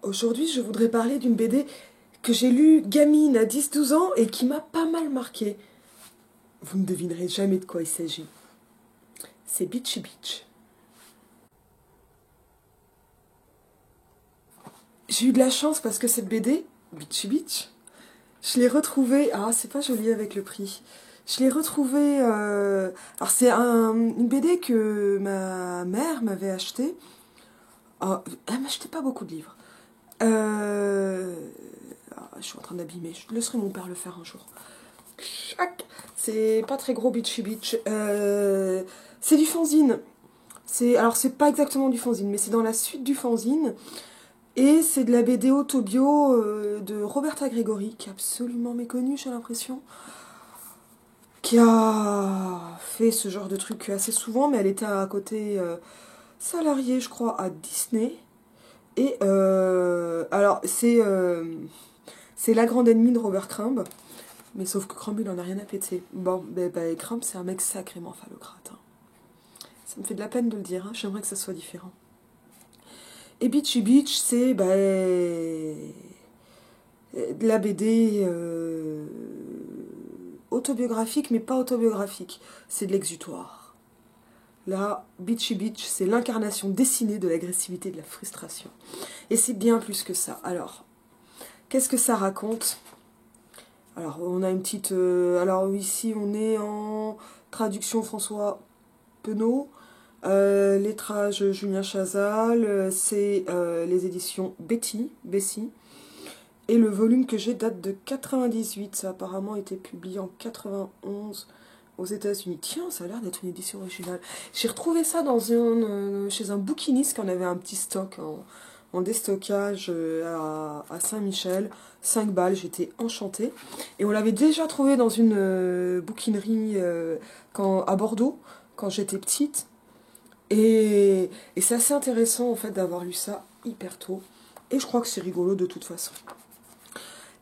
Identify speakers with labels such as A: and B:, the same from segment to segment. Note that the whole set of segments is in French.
A: Aujourd'hui, je voudrais parler d'une BD que j'ai lue gamine à 10-12 ans et qui m'a pas mal marqué. Vous ne devinerez jamais de quoi il s'agit. C'est Beachy Beach. J'ai eu de la chance parce que cette BD, Beachy Beach, je l'ai retrouvée. Ah, c'est pas joli avec le prix. Je l'ai retrouvée. Alors, c'est une BD que ma mère m'avait achetée. Ah, elle m'achetait pas beaucoup de livres. Euh, je suis en train d'abîmer. Je laisserai mon père le faire un jour. Chac. C'est pas très gros Beachy Beach. C'est du fanzine. Alors c'est pas exactement du fanzine, mais c'est dans la suite du fanzine. Et c'est de la BD autobio de Roberta Gregory, qui est absolument méconnue, j'ai l'impression. Qui a fait ce genre de truc assez souvent, mais elle était à côté salariée, je crois, à Disney. Et alors c'est la grande ennemie de Robert Crumb. Mais sauf que Crumb, il en a rien à péter. Bon, Crumb, c'est un mec sacrément phallocrate. Hein. Ça me fait de la peine de le dire, hein. J'aimerais que ça soit différent. Et Beachy Beach, c'est de la BD autobiographique, mais pas autobiographique. C'est de l'exutoire. Là, Beachy Beach, c'est l'incarnation dessinée de l'agressivité et de la frustration. Et c'est bien plus que ça. Alors, qu'est-ce que ça raconte ? Alors, on a une petite... alors, ici, on est en traduction François Penaud. Lettrage Julien Chazal. C'est les éditions Bessie. Et le volume que j'ai date de 98. Ça a apparemment été publié en 91 aux États-Unis. Tiens, ça a l'air d'être une édition originale. J'ai retrouvé ça chez un bouquiniste qui en avait un petit stock en déstockage à Saint-Michel. 5 balles, j'étais enchantée. Et on l'avait déjà trouvé dans une bouquinerie à Bordeaux, quand j'étais petite. Et c'est assez intéressant en fait d'avoir lu ça hyper tôt. Et je crois que c'est rigolo de toute façon.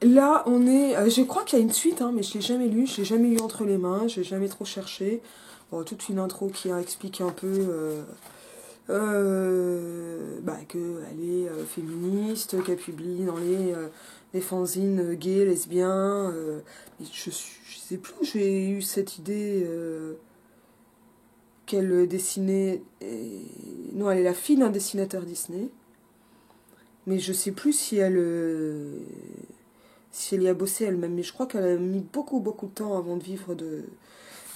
A: Là, on est. Je crois qu'il y a une suite, hein, mais je l'ai jamais lu, je l'ai jamais eu entre les mains, j'ai jamais trop cherché. Bon, toute une intro qui explique un peu qu'elle est féministe, qu'elle publie dans les fanzines gays, lesbiens. Je sais plus où j'ai eu cette idée qu'elle dessinait. Non, elle est la fille d'un dessinateur Disney. Mais je sais plus si elle y a bossé elle-même. Mais je crois qu'elle a mis beaucoup, beaucoup de temps avant de vivre de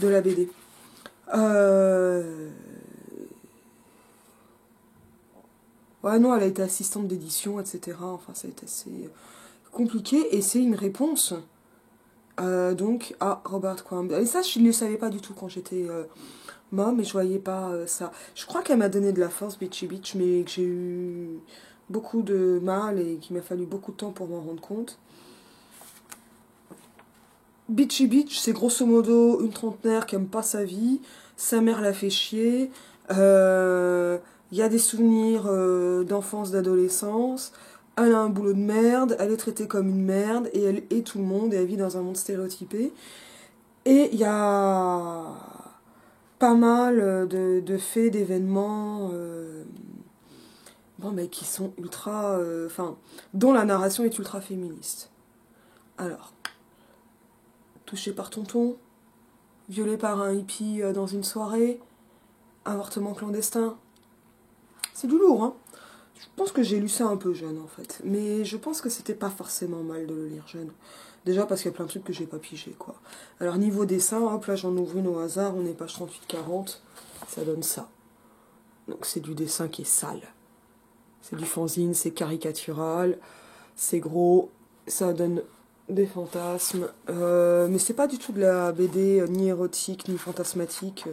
A: la BD. Ouais, non, elle a été assistante d'édition, etc. Enfin, ça a été assez compliqué. Et c'est une réponse donc à Robert Crumb. Et ça, je ne le savais pas du tout quand j'étais môme, mais je voyais pas ça. Je crois qu'elle m'a donné de la force, Beachy Beach, mais que j'ai eu beaucoup de mal et qu'il m'a fallu beaucoup de temps pour m'en rendre compte. Beachy Beach, c'est grosso modo une trentenaire qui aime pas sa vie, sa mère la fait chier, y a des souvenirs d'enfance, d'adolescence, elle a un boulot de merde, elle est traitée comme une merde, et elle est tout le monde, et elle vit dans un monde stéréotypé. Et il y a pas mal de faits, d'événements mais qui sont ultra... dont la narration est ultra féministe. Alors, touché par tonton, violé par un hippie dans une soirée, avortement clandestin. C'est du lourd, hein. Je pense que j'ai lu ça un peu jeune, en fait. Mais je pense que c'était pas forcément mal de le lire jeune. Déjà parce qu'il y a plein de trucs que j'ai pas pigé, quoi. Alors, niveau dessin, hop, là, j'en ouvre une au hasard. On est page 38-40. Ça donne ça. Donc, c'est du dessin qui est sale. C'est du fanzine, c'est caricatural. C'est gros. Ça donne des fantasmes. Mais c'est pas du tout de la BD ni érotique, ni fantasmatique.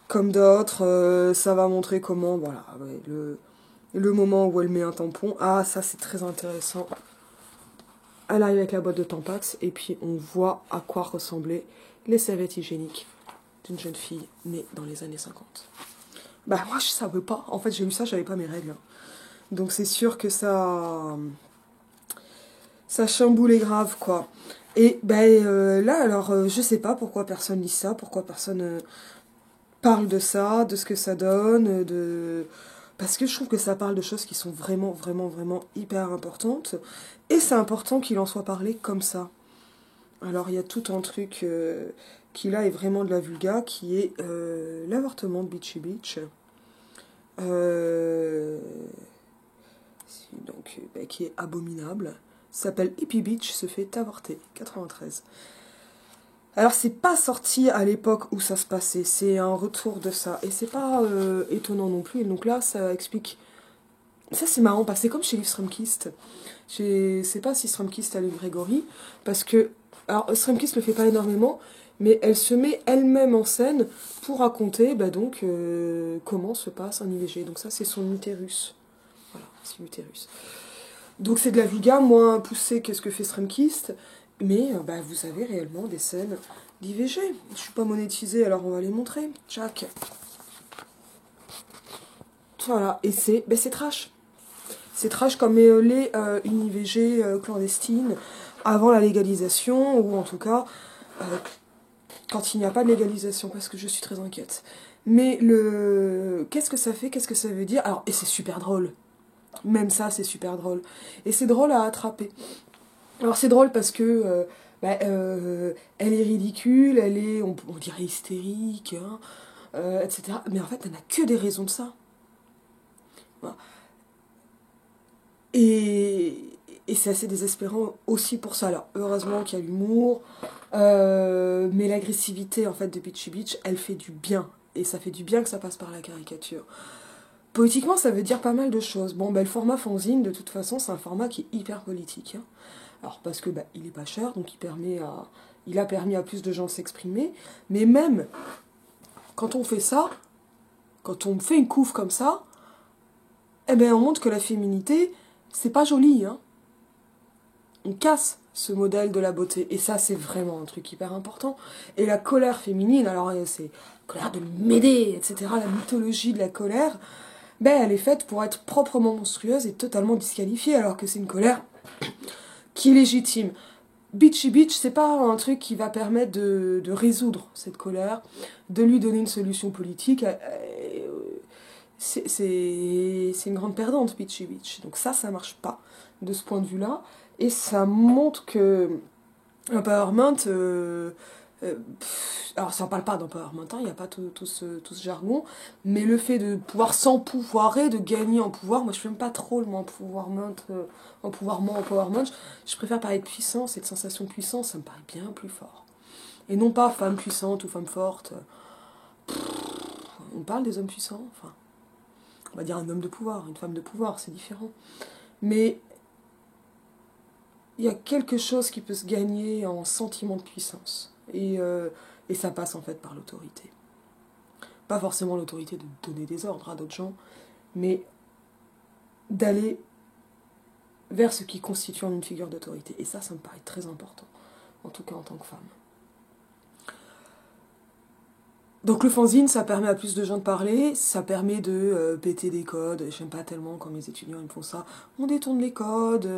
A: Comme d'autres, ça va montrer comment, voilà, ouais, le moment où elle met un tampon. Ah, ça c'est très intéressant. Elle arrive avec la boîte de Tampax et puis on voit à quoi ressemblaient les serviettes hygiéniques d'une jeune fille née dans les années 50. Bah moi je savais pas. En fait j'ai lu ça, j'avais pas mes règles. Donc c'est sûr que ça chamboulait grave quoi. Et là alors je sais pas pourquoi personne lit ça, pourquoi personne parle de ça, de ce que ça donne, parce que je trouve que ça parle de choses qui sont vraiment, vraiment, vraiment hyper importantes, et c'est important qu'il en soit parlé comme ça. Alors il y a tout un truc qui là est vraiment de la vulga, qui est l'avortement de Beachy Beach. Donc, qui est abominable. S'appelle Hippie Beach, se fait avorter, 93. Alors c'est pas sorti à l'époque où ça se passait, c'est un retour de ça, et c'est pas étonnant non plus, et donc là ça explique... Ça c'est marrant, parce que c'est comme chez Liv Strömquist, je sais pas si Strömquist a lu Grégory, parce que... Alors Strömquist le fait pas énormément, mais elle se met elle-même en scène pour raconter donc comment se passe un IVG, donc ça c'est son utérus. Voilà, c'est l'utérus. Donc c'est de la vulga moins poussée que ce que fait Strömquist, mais vous avez réellement des scènes d'IVG. Je suis pas monétisée, alors on va les montrer. Tchac. Voilà, et c'est trash. C'est trash comme une IVG clandestine avant la légalisation, ou en tout cas quand il n'y a pas de légalisation, parce que je suis très inquiète. Mais qu'est-ce que ça fait, qu'est-ce que ça veut dire? Alors, et c'est super drôle. Même ça, c'est super drôle. Et c'est drôle à attraper. Alors c'est drôle parce que elle est ridicule, elle est, on dirait hystérique, hein, etc. Mais en fait, elle n'a que des raisons de ça. Voilà. Et c'est assez désespérant aussi pour ça. Alors heureusement qu'il y a l'humour, mais l'agressivité en fait de Beachy Beach, elle fait du bien. Et ça fait du bien que ça passe par la caricature. Politiquement, ça veut dire pas mal de choses. Bon, le format fanzine, de toute façon, c'est un format qui est hyper politique. Hein. Alors, parce que il est pas cher, donc il a permis à plus de gens de s'exprimer. Mais même, quand on fait ça, quand on fait une couve comme ça, on montre que la féminité, c'est pas joli. Hein. On casse ce modèle de la beauté. Et ça, c'est vraiment un truc hyper important. Et la colère féminine, alors c'est la colère de Médée, etc., la mythologie de la colère, elle est faite pour être proprement monstrueuse et totalement disqualifiée, alors que c'est une colère qui est légitime. Beachy Beach, c'est pas un truc qui va permettre de résoudre cette colère, de lui donner une solution politique. C'est une grande perdante, Beachy Beach. Donc ça marche pas de ce point de vue-là. Et ça montre que Empowerment... alors ça ne parle pas d'empowerment, il n'y a pas tout ce jargon, mais le fait de pouvoir s'empouvoirer, de gagner en pouvoir, moi je n'aime pas trop le mot empowerment, je préfère parler de puissance et de sensation de puissance, ça me paraît bien plus fort. Et non pas femme puissante ou femme forte. On parle des hommes puissants, enfin, on va dire un homme de pouvoir, une femme de pouvoir, c'est différent. Mais il y a quelque chose qui peut se gagner en sentiment de puissance. Et ça passe en fait par l'autorité. Pas forcément l'autorité de donner des ordres à d'autres gens, mais d'aller vers ce qui constitue une figure d'autorité. Et ça me paraît très important, en tout cas en tant que femme. Donc le fanzine, ça permet à plus de gens de parler, ça permet de péter des codes. J'aime pas tellement quand mes étudiants ils me font ça. On détourne les codes,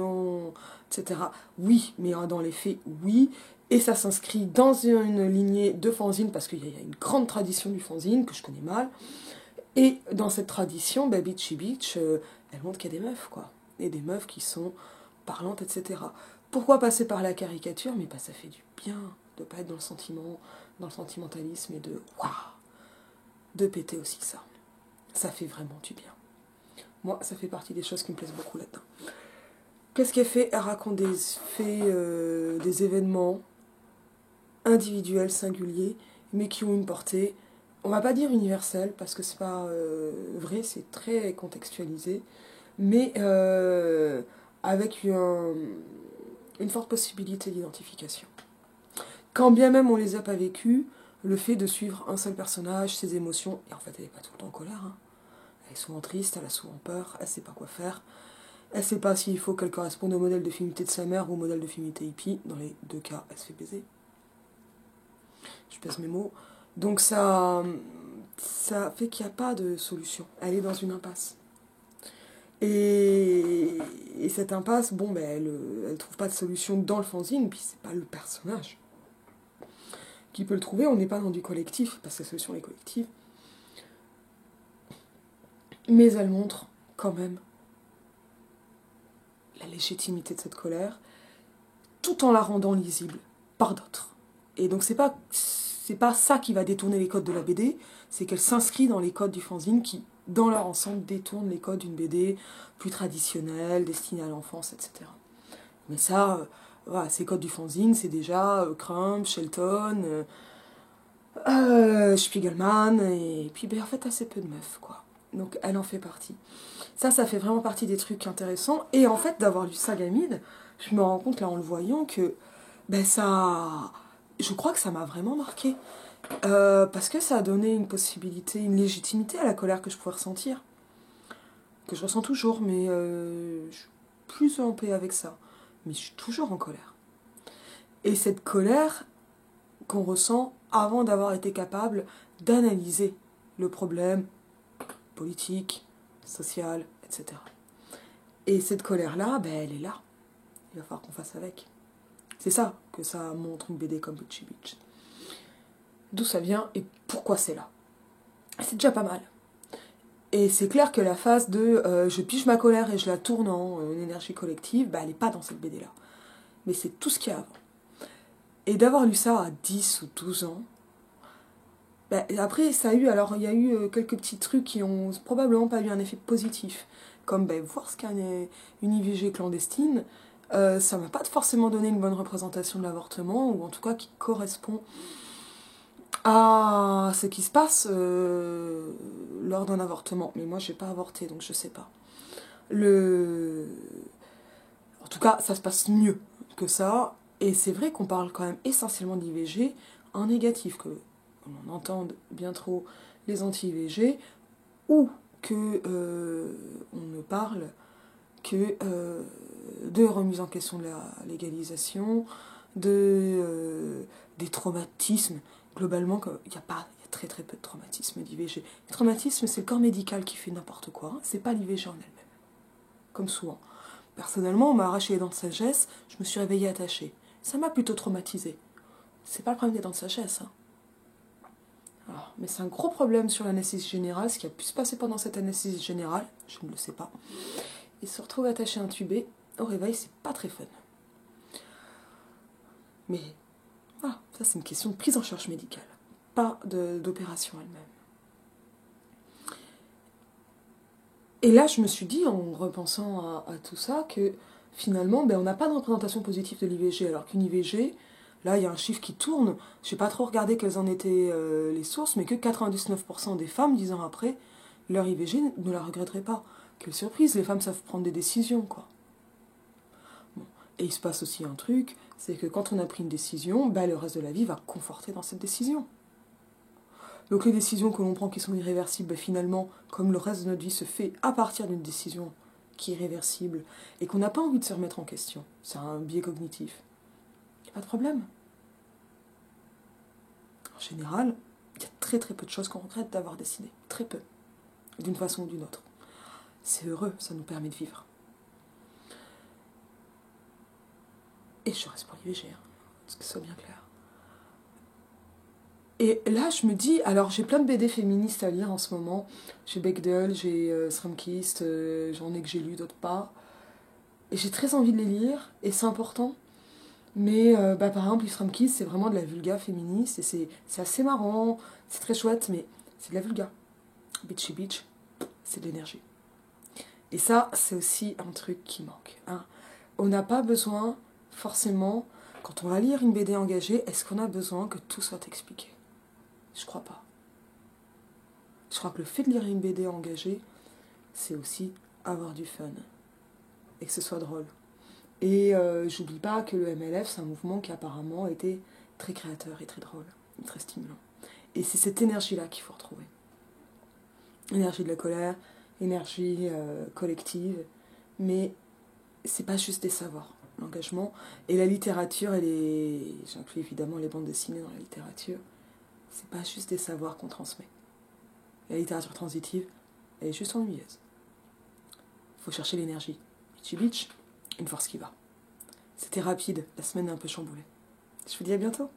A: etc. Oui, mais dans les faits, oui. Et ça s'inscrit dans une lignée de fanzine, parce qu'il y a une grande tradition du fanzine, que je connais mal. Et dans cette tradition, Beachy Beach, elle montre qu'il y a des meufs, quoi. Et des meufs qui sont parlantes, etc. Pourquoi passer par la caricature? Mais ça fait du bien de pas être dans le sentiment, dans le sentimentalisme, et de péter aussi ça. Ça fait vraiment du bien. Moi, ça fait partie des choses qui me plaisent beaucoup là-dedans. Qu'est-ce qu'elle fait? Elle raconte des faits, des événements individuels, singuliers, mais qui ont une portée, on va pas dire universelle, parce que c'est pas vrai, c'est très contextualisé, mais avec une forte possibilité d'identification. Quand bien même on les a pas vécues, le fait de suivre un seul personnage, ses émotions, et en fait elle est pas tout le temps en colère, hein. Elle est souvent triste, elle a souvent peur, elle sait pas quoi faire, elle sait pas s'il faut qu'elle corresponde au modèle de féminité de sa mère ou au modèle de féminité hippie, dans les deux cas elle se fait baiser. Je pèse mes mots. Donc ça fait qu'il n'y a pas de solution. Elle est dans une impasse. Et cette impasse, elle trouve pas de solution dans le fanzine, puis c'est pas le personnage qui peut le trouver. On n'est pas dans du collectif, parce que la solution est collective. mais elle montre quand même la légitimité de cette colère, tout en la rendant lisible par d'autres. Et donc c'est pas ça qui va détourner les codes de la BD, c'est qu'elle s'inscrit dans les codes du fanzine qui, dans leur ensemble, détournent les codes d'une BD plus traditionnelle, destinée à l'enfance, etc. Mais ça, voilà, ces codes du fanzine, c'est déjà Crumb, Shelton, Spiegelman, et puis ben, en fait assez peu de meufs, quoi. Donc elle en fait partie. Ça fait vraiment partie des trucs intéressants. Et en fait, d'avoir lu ça gamine, je me rends compte là en le voyant que ben ça... Je crois que ça m'a vraiment marqué. Parce que ça a donné une possibilité, une légitimité à la colère que je pouvais ressentir. Que je ressens toujours, mais je suis plus en paix avec ça. Mais je suis toujours en colère. Et cette colère qu'on ressent avant d'avoir été capable d'analyser le problème politique, social, etc. Et cette colère-là, ben, elle est là. Il va falloir qu'on fasse avec. C'est ça que ça montre une BD comme Bitchy Bitch. D'où ça vient et pourquoi c'est là. C'est déjà pas mal. Et c'est clair que la phase de je pige ma colère et je la tourne en une énergie collective, bah, elle n'est pas dans cette BD-là. Mais c'est tout ce qu'il y a avant. Et d'avoir lu ça à 10 ou 12 ans, bah, après, ça a eu, alors il y a eu quelques petits trucs qui ont probablement pas eu un effet positif. Comme bah, voir ce qu'est une IVG clandestine, ça m'a pas forcément donné une bonne représentation de l'avortement, ou en tout cas qui correspond à ce qui se passe lors d'un avortement. Mais moi, j'ai pas avorté, donc je sais pas. En tout cas, ça se passe mieux que ça. Et c'est vrai qu'on parle quand même essentiellement d'IVG en négatif, que on entende bien trop les anti-IVG, ou que on ne parle que de remise en question de la légalisation, des traumatismes. Globalement, il y a très très peu de traumatisme d'IVG. Le traumatisme, c'est le corps médical qui fait n'importe quoi, hein. C'est pas l'IVG en elle-même, comme souvent. Personnellement, on m'a arraché les dents de sagesse, je me suis réveillée attachée. Ça m'a plutôt traumatisée. C'est pas le problème des dents de sagesse, hein. Alors, mais c'est un gros problème sur l'anesthésie générale, ce qui a pu se passer pendant cette anesthésie générale, je ne le sais pas. Et se retrouver attaché intubé au réveil, c'est pas très fun. Mais voilà, ça c'est une question de prise en charge médicale, pas d'opération elle-même. Et là, je me suis dit, en repensant à tout ça, que finalement, ben, on n'a pas de représentation positive de l'IVG, alors qu'une IVG, là, il y a un chiffre qui tourne, je n'ai pas trop regardé quelles en étaient les sources, mais que 99% des femmes, 10 ans après, leur IVG ne la regretteraient pas. Quelle surprise, les femmes savent prendre des décisions, quoi. Bon. Et il se passe aussi un truc, c'est que quand on a pris une décision, ben, le reste de la vie va conforter dans cette décision. Donc les décisions que l'on prend qui sont irréversibles, ben, finalement, comme le reste de notre vie se fait à partir d'une décision qui est irréversible et qu'on n'a pas envie de se remettre en question, c'est un biais cognitif, il n'y a pas de problème. En général, il y a très très peu de choses qu'on regrette d'avoir décidé. Très peu. D'une façon ou d'une autre. C'est heureux, ça nous permet de vivre. Et je reste pour l'IVG, hein, parce que ce soit bien clair. Et là, je me dis, alors j'ai plein de BD féministes à lire en ce moment. J'ai Bechdel, j'ai Stromkist, j'en ai que j'ai lu, d'autres pas. Et j'ai très envie de les lire, et c'est important. Mais bah, par exemple, Stromkist, c'est vraiment de la vulga féministe, et c'est assez marrant, c'est très chouette, mais c'est de la vulga. Bitchy Bitch, c'est de l'énergie. Et ça, c'est aussi un truc qui manque, hein. On n'a pas besoin, forcément, quand on va lire une BD engagée, est-ce qu'on a besoin que tout soit expliqué ? Je crois pas. Je crois que le fait de lire une BD engagée, c'est aussi avoir du fun. Et que ce soit drôle. Et j'oublie pas que le MLF, c'est un mouvement qui apparemment a été très créateur et très drôle, et très stimulant. Et c'est cette énergie-là qu'il faut retrouver. Énergie de la colère, énergie collective, mais c'est pas juste des savoirs, l'engagement. Et la littérature, j'inclus évidemment les bandes dessinées dans la littérature, c'est pas juste des savoirs qu'on transmet. La littérature transitive, elle est juste ennuyeuse. Faut chercher l'énergie. Bitchy Bitch, une force qui va. C'était rapide, la semaine est un peu chamboulée. Je vous dis à bientôt.